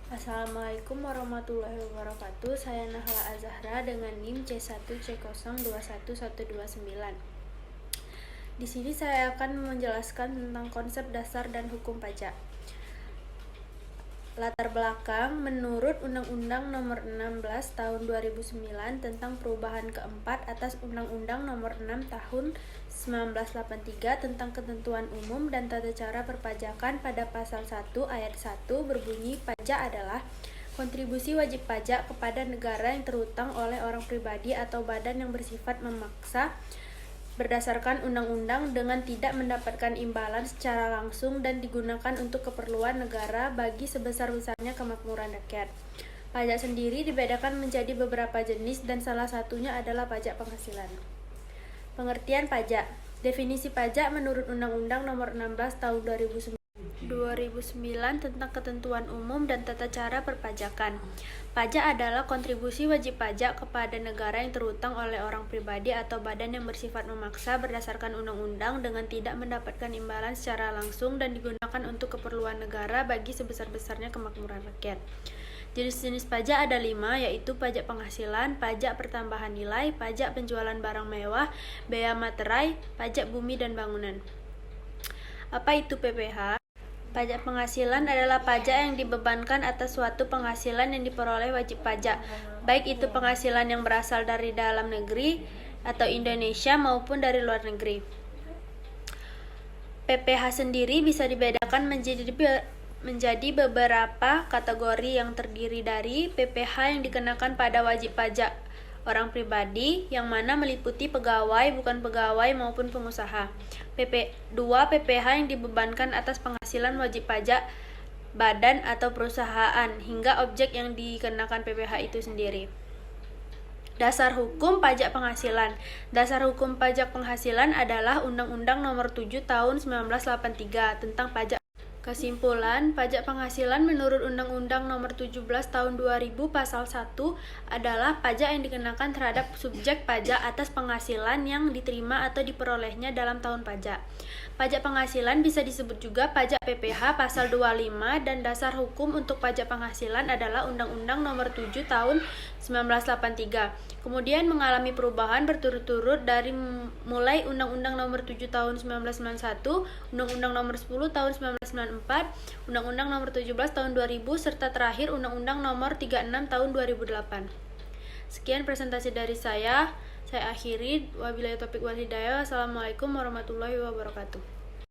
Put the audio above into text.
Assalamualaikum warahmatullahi wabarakatuh. Saya Nahla Azahra dengan NIM C1C021129. Di sini saya akan menjelaskan tentang konsep dasar dan hukum pajak. Latar belakang, menurut Undang-Undang Nomor 16 Tahun 2009 tentang perubahan keempat atas Undang-Undang Nomor 6 Tahun 1983 tentang ketentuan umum dan tata cara perpajakan, pada pasal 1 ayat 1 berbunyi, pajak adalah kontribusi wajib pajak kepada negara yang terhutang oleh orang pribadi atau badan yang bersifat memaksa berdasarkan undang-undang dengan tidak mendapatkan imbalan secara langsung dan digunakan untuk keperluan negara bagi sebesar-besarnya kemakmuran rakyat. Pajak sendiri dibedakan menjadi beberapa jenis dan salah satunya adalah pajak penghasilan. Pengertian pajak. Definisi pajak menurut Undang-Undang Nomor 16 Tahun 2009 tentang ketentuan umum dan tata cara perpajakan. Pajak adalah kontribusi wajib pajak kepada negara yang terhutang oleh orang pribadi atau badan yang bersifat memaksa berdasarkan undang-undang dengan tidak mendapatkan imbalan secara langsung dan digunakan untuk keperluan negara bagi sebesar-besarnya kemakmuran rakyat. Jenis-jenis pajak ada 5, yaitu pajak penghasilan, pajak pertambahan nilai, pajak penjualan barang mewah, bea materai, pajak bumi dan bangunan. Apa itu PPh? Pajak penghasilan adalah pajak yang dibebankan atas suatu penghasilan yang diperoleh wajib pajak, baik itu penghasilan yang berasal dari dalam negeri atau Indonesia maupun dari luar negeri. PPh sendiri bisa dibedakan menjadi beberapa kategori yang terdiri dari PPh yang dikenakan pada wajib pajak orang pribadi, yang mana meliputi pegawai, bukan pegawai maupun pengusaha. 2. PPh yang dibebankan atas penghasilan wajib pajak badan atau perusahaan hingga objek yang dikenakan PPh itu sendiri. Dasar hukum pajak penghasilan. Dasar hukum pajak penghasilan adalah Undang-Undang Nomor 7 Tahun 1983 tentang pajak. Kesimpulan, pajak penghasilan menurut Undang-Undang Nomor 17 Tahun 2000 Pasal 1 adalah pajak yang dikenakan terhadap subjek pajak atas penghasilan yang diterima atau diperolehnya dalam tahun pajak. Pajak penghasilan bisa disebut juga pajak PPh Pasal 25, dan dasar hukum untuk pajak penghasilan adalah Undang-Undang Nomor 7 Tahun 1983. Kemudian mengalami perubahan berturut-turut dari mulai Undang-Undang Nomor 7 Tahun 1991, Undang-Undang Nomor 10 Tahun 1994, Undang-Undang Nomor 17 Tahun 2000, serta terakhir Undang-Undang Nomor 36 Tahun 2008. Sekian presentasi dari saya akhiri. Wabillahi taufiq wal hidayah. Wassalamualaikum warahmatullahi wabarakatuh.